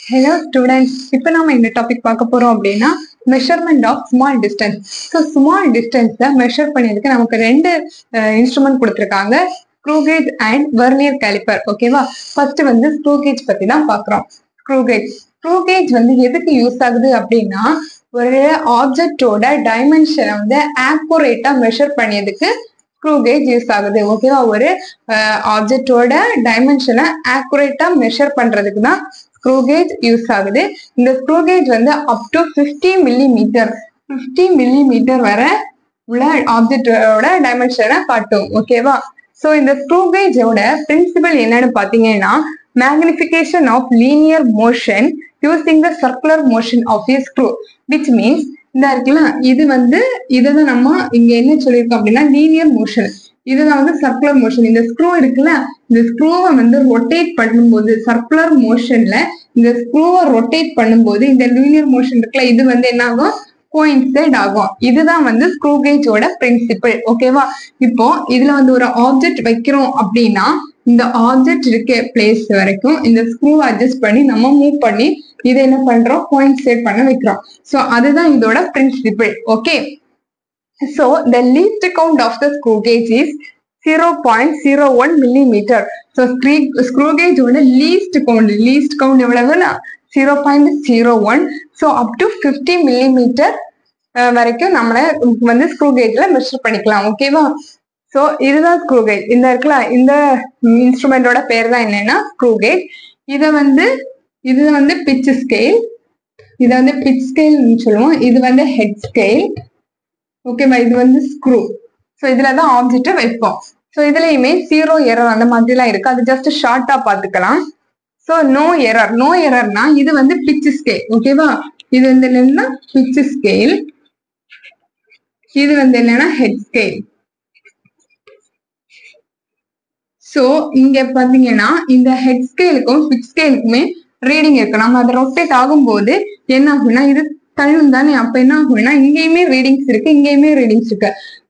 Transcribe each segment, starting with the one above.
Hello students, இப்போ நாம இந்த டாபிக் பார்க்க போறோம் அப்படின்னா measurement of small distance. So small டிஸ்டன்ஸை மெஷர் பண்ணியதுக்கு நமக்கு ரெண்டு இன்ஸ்ட்ருமெண்ட் கொடுத்துருக்காங்க, screw gauge and vernier calliper. ஓகேவா? ஃபர்ஸ்ட் வந்து ஸ்க்ரூ கேஜ் பத்தி தான் பார்க்குறோம். ஸ்க்ரூ கேஜ் வந்து எதுக்கு யூஸ் ஆகுது அப்படின்னா, ஒரு ஆப்ஜெக்டோட டைமென்ஷனை வந்து ஆக்குரேட்டா மெஷர் பண்ணியதுக்கு ஸ்க்ரூ கேஜ் யூஸ் ஆகுது. ஓகேவா? ஒரு ஆப்ஜெக்டோட டைமென்ஷனை ஆக்குரேட்டா மெஷர் பண்றதுக்கு தான் ஸ்க்ரூ கேஜ் யூஸ் ஆகுது. இந்த ஸ்க்ரூ கேஜ் வந்து அப் டு 50 மில்லிமீட்டர் வரை உள்ள ஆப்ஜெக்டோட டைமென்ஷனை காட்டும். ஓகேவா? ஸோ இந்த ஸ்க்ரூ கேஜோட பிரின்சிபல் என்னன்னு பாத்தீங்கன்னா, magnification of linear motion using the circular motion of a screw, which means இந்த இருக்குல்ல, இது வந்து இதான் நம்ம இங்க என்ன சொல்லியிருக்கோம் அப்படின்னா லீனியர் மோஷன். இதுதான் வந்து சர்க்குலர் மோஷன். இந்த ஸ்க்ரூ இருக்குல்ல, இந்த ஸ்க்ரூவை வந்து ரொட்டேட் பண்ணும்போது சர்க்குலர் மோஷன்ல இந்த ஸ்க்ரூவை ரொட்டேட் பண்ணும்போது இந்த லீனியர் மோஷன் இருக்குல்ல, இது வந்து என்ன ஆகும், கோயின்சைட் ஆகும். இதுதான் வந்து ஸ்க்ரூ கேஜோட பிரின்சிபிள். ஓகேவா? இப்போ இதுல வந்து ஒரு ஆப்ஜெக்ட் வைக்கிறோம் அப்படின்னா, இந்த ஆப்ஜெக்ட் இருக்க பிளேஸ் வரைக்கும் இந்த ஸ்க்ரூவை அட்ஜஸ்ட் பண்ணி நம்ம மூவ் பண்ணி இதை என்ன பண்றோம், கோயின்சைட் பண்ண வைக்கிறோம். ஸோ அதுதான் இதோட principle. Okay, so the least count of the screw gauge is 0.01 millimeter. So screw gauge ஓட least count எவ்வளவுனா 0.01. so up to 50 millimeter வரைக்கும் நம்மள வந்து ஸ்க்ரூ கேஜ்ல மெஷர் பண்ணிக்கலாம். ஓகேவா? சோ இதுதான் ஸ்க்ரூ கேஜ். இந்த இருக்குல்ல, இந்த இன்ஸ்ட்ருமெண்டோட பேர் தான் என்னன்னா ஸ்க்ரூ கேஜ். இது வந்து பிட்ச் ஸ்கேல். இதை வந்து பிட்ச் ஸ்கேல் சொல்லுவோம். இது வந்து ஹெட் ஸ்கேல். ஓகேவா? இது வந்து ஸ்க்ரூ. ஸோ இதுலதான் ஆப்ஜெக்டை வைப்போம். ஸோ இதுலயுமே 0 எரர் அந்த மாதிரிலாம் இருக்கு, அது ஜஸ்ட் ஷார்ட்டா பாத்துக்கலாம். ஸோ நோ எரர்னா இது வந்து பிட்ச் ஸ்கேல். ஓகேவா? இது வந்து என்னன்னா பிட்ச் ஸ்கேல், இது வந்து என்னன்னா ஹெட் ஸ்கேல். ஸோ இங்க பாத்தீங்கன்னா இந்த ஹெட் ஸ்கேலுக்கும் பிட்ச் ஸ்கேலுக்குமே ரீடிங் இருக்கு. நம்ம அதை ரொட்டேட் ஆகும்போது என்ன ஆகும்னா, இது தள்ளும் தானே, அப்ப என்ன ஆகும்னா இங்கேயுமே ரீடிங்ஸ் இருக்கு, இங்கேயுமே ரீடிங்ஸ் இருக்கு.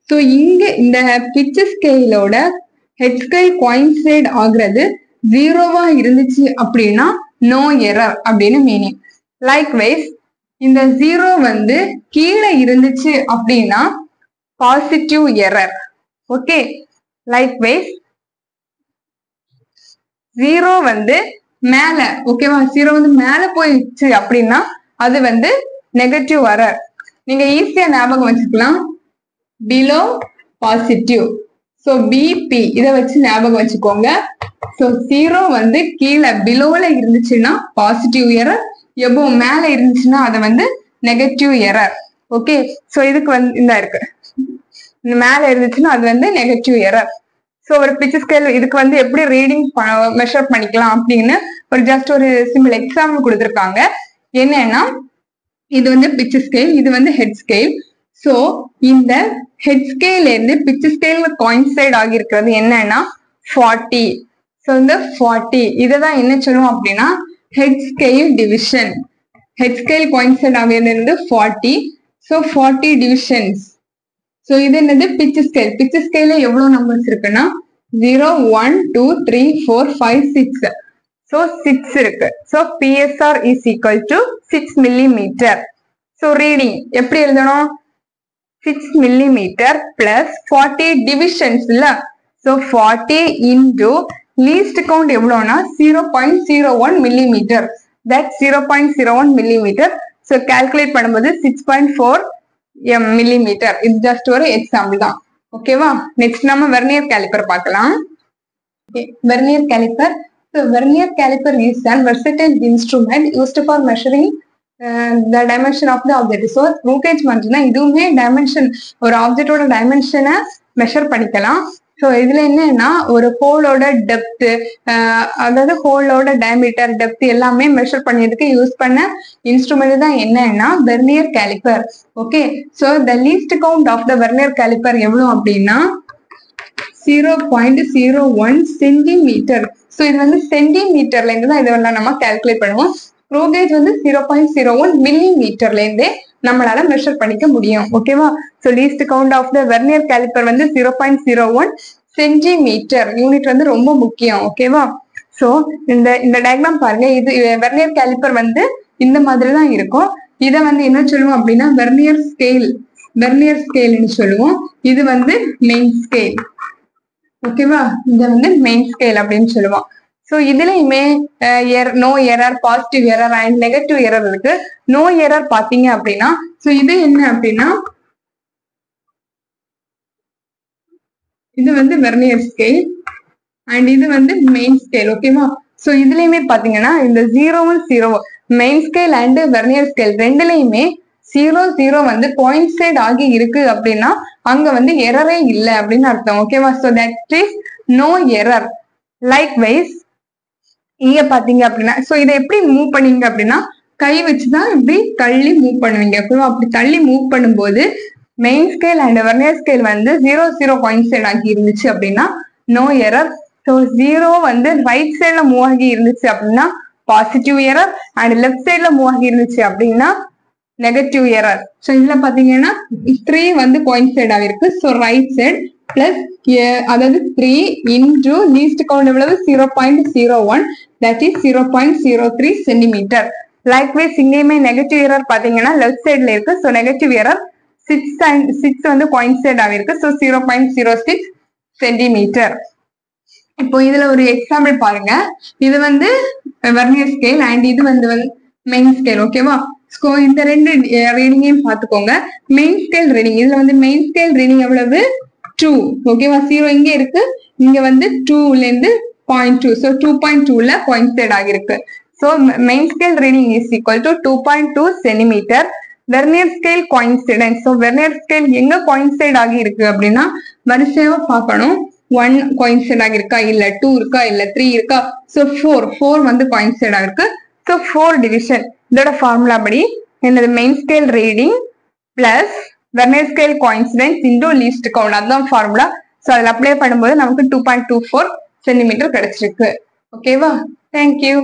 ஸோ இங்க இந்த பிட்ச் ஸ்கேலோட ஹெட் ஸ்கேல் கோயின்சைட் ஆகுறது 0வா இருந்துச்சு அப்படின்னா நோ எரர் அப்படின்னு மீனிங். லைக் வைஸ் இந்த 0 வந்து கீழே இருந்துச்சு அப்படின்னா positive error. Okay, likewise 0 வந்து மேல, ஓகேவா, 0 வந்து மேல போயிடுச்சு அப்படின்னா அது வந்து நெகட்டிவ் எரர். நீங்க ஈஸியா ஞாபகம் வச்சுக்கலாம், பிலோ பாசிட்டிவ். ஸோ பிபி இதை வச்சு ஞாபகம் வச்சுக்கோங்க. ஸோ 0 வந்து கீழே பிலோல இருந்துச்சுன்னா பாசிட்டிவ் எரர், எபோ மேல இருந்துச்சுன்னா அது வந்து நெகட்டிவ் எரர். ஓகே, ஸோ இதுக்கு வந்து இந்த இருக்கு, மேல இருந்துச்சுன்னா அது வந்து நெகட்டிவ் எரர். ஸோ ஒரு பிட்ச் ஸ்கேல் இதுக்கு வந்து எப்படி ரீடிங் மெஷர் பண்ணிக்கலாம் அப்படின்னு ஒரு ஜஸ்ட் ஒரு சிம்பிள் எக்ஸாம்பிள் கொடுத்துருக்காங்க. என்னன்னா, இது வந்து பிட்ச் ஸ்கேல், இது வந்து ஹெட் ஸ்கேல். ஸோ இந்த ஹெட் ஸ்கேல்ல இருந்து பிட்ச் ஸ்கேல் கோயின்சைட் ஆகியிருக்கிறது என்னன்னா 40. ஸோ இந்த 40 இதைதான் என்ன சொல்லுவோம் அப்படின்னா head scale division. Head scale coincide ஆகிறது 40. So 40 divisions. ஸோ இது என்னது பிட்ச் ஸ்கேல். பிட்ச் ஸ்கேல்ல எவ்வளவு நம்பர்ஸ் இருக்குன்னா 0, 1, 2, 3, 4, 5, 6. ஸோ 6 இருக்கு. So PSR is equal to 6 millimeter. So reading எப்படி எழுதணும், 6 millimeter plus 40 டிவிஷன்ஸ் இல்ல. ஸோ 40 into least count எவ்வளோனா 0.01 millimeter. That 0.01 millimeter. So calculate பண்ணும்போது 6.4 millimeter. இது ஜஸ்ட் ஒரு எக்ஸாம்பிள் தான். ஓகேவா? நெக்ஸ்ட் நம்ம வெர்னியர் கேலிப்பர் பார்க்கலாம். Vernier calliper. So vernier caliper is a versatile instrument used for measuring the dimension of the object. So screw gauge மட்டும்னா இதுவுமே dimension, ஒரு ஆப்ஜெக்டோட டைமென்ஷனை measure பண்ணிக்கலாம். ஸோ இதுல என்னன்னா ஒரு ஹோலோட டெப்த், அதாவது ஹோலோட டயமீட்டர், டெப்த் எல்லாமே மெஷர் பண்ணதுக்கு யூஸ் பண்ண இன்ஸ்ட்ருமெண்ட் தான் என்னன்னா vernier caliper. Okay, so the least count of the vernier caliper எவ்வளவு அப்படின்னா 0.01 சென்டிமீட்டர். ஸோ இது வந்து சென்டிமீட்டர்ல இருந்து தான் இதெல்லாம் நம்ம கால்குலேட் பண்ணுவோம். ஸ்க்ரூ கேஜ் வந்து 0.01 மில்லிமீட்டர்ல இருந்தே நம்மளால மெஷர் பண்ணிக்க முடியும். ஓகேவா? So least count of the vernier caliper வந்து 0.01 சென்டிமீட்டர். யூனிட் வந்து ரொம்ப முக்கியம். ஓகேவா? சோ இந்த டயக்ராம் பாருங்க. இது வெர்னியர் கேலிப்பர் வந்து இந்த மாதிரி தான் இருக்கும். இதை வந்து என்ன சொல்லுவோம் அப்படின்னா வெர்னியர் ஸ்கேல்னு சொல்லுவோம். இது வந்து மெயின் ஸ்கேல். ஓகேவா? இத வந்து மெயின் ஸ்கேல் அப்படின்னு சொல்லுவோம். சோ இதுலயுமே no error, positive error and negative error இருக்கு. நோ எரர் பாத்தீங்க அப்படின்னா சோ இது என்ன அப்படின்னா இது வந்து வெர்னியர் ஸ்கேல் அண்ட் இது வந்து மெயின் ஸ்கேல். ஓகேவா? சோ இதுலயுமே பாத்தீங்கன்னா இந்த 0 main scale and vernier scale ரெண்டுலயுமே 0 வந்து கோயின்சைட் ஆகி இருக்கு அப்படின்னா அங்க வந்து எரரே இல்லை அப்படின்னு அர்த்தம். ஓகேவா? So that is no error. Likewise இங்க பாத்தீங்க அப்படின்னா சோ இதை எப்படி மூவ் பண்ணீங்க அப்படின்னா கை வச்சுதான் இப்படி தள்ளி மூவ் பண்ணுவீங்க. ஓகேவா? அப்படி தள்ளி மூவ் பண்ணும்போது main scale and vernier scale வந்து 0 கோயின்சைட் ஆகி இருந்துச்சு அப்படின்னா நோ எரர். ஸோ 0 வந்து ரைட் சைட்ல மூவ் ஆகி இருந்துச்சு அப்படின்னா பாசிட்டிவ் எரர் அண்ட் லெஃப்ட் சைட்ல மூவ் ஆகி இருந்துச்சு அப்படின்னா நெகட்டிவ் எரர். ஸோ இதுல பாத்தீங்கன்னா 3 வந்து கோயின்சைட் ஆகிருக்கு. ஸோ ரைட் சைட் பிளஸ் அதாவது 3 இன்டு லீஸ்ட் கவுண்ட் எவ்வளவு 0.01 தட் இஸ் 0.03 சென்டிமீட்டர். லைக்வைஸ் இங்கேயுமே நெகட்டிவ் எரர் பாத்தீங்கன்னா லெஃப்ட் சைட்ல இருக்கு. ஸோ நெகட்டிவ் எரர் 6 வந்து கோயின்சைட் ஆகிருக்கு. So 0.06 centimetre. இப்போ இதுல ஒரு எக்ஸாம்பிள் பாருங்க. இது வந்து வெர்னியர் ஸ்கேல் அண்ட் இது வந்து மெயின் ஸ்கேல். ஓகேவா? சோ இந்த ரெண்டு ரீடிங்கையும் பாத்துக்கோங்க. மெயின் ஸ்கேல் ரீடிங் இதுல வந்து மெயின் ஸ்கேல் ரீடிங் எவ்வளவு 2. ஓகேவா? 0 இங்க இருக்கு, இங்க வந்து 2ல இருந்து 0.2. சோ 2.2ல கோயின்சைட் ஆகிருக்கு. So main scale reading is equal to 2.2 centimetre. Vernier scale coincidence. So vernier scale எங்க கோயின்சைட் ஆகி இருக்கு அப்படின்னா வரிசையா பார்க்கணும். 1 கோயின்சைட் ஆகிருக்கா, இல்ல 2 இருக்கா, இல்ல 3 இருக்கா. சோ 4 வந்து கோயின்சைட் ஆகிருக்கு. So 4 division. இதோட ஃபார்முலா படி என்னது main scale reading plus vernier scale coincidence into least count, அதுதான் ஃபார்முலா. சோ அதுல அப்ளை பண்ணும்போது நமக்கு 2.24 சென்டிமீட்டர் கிடைச்சிருக்கு. ஓகேவா? தேங்க்யூ.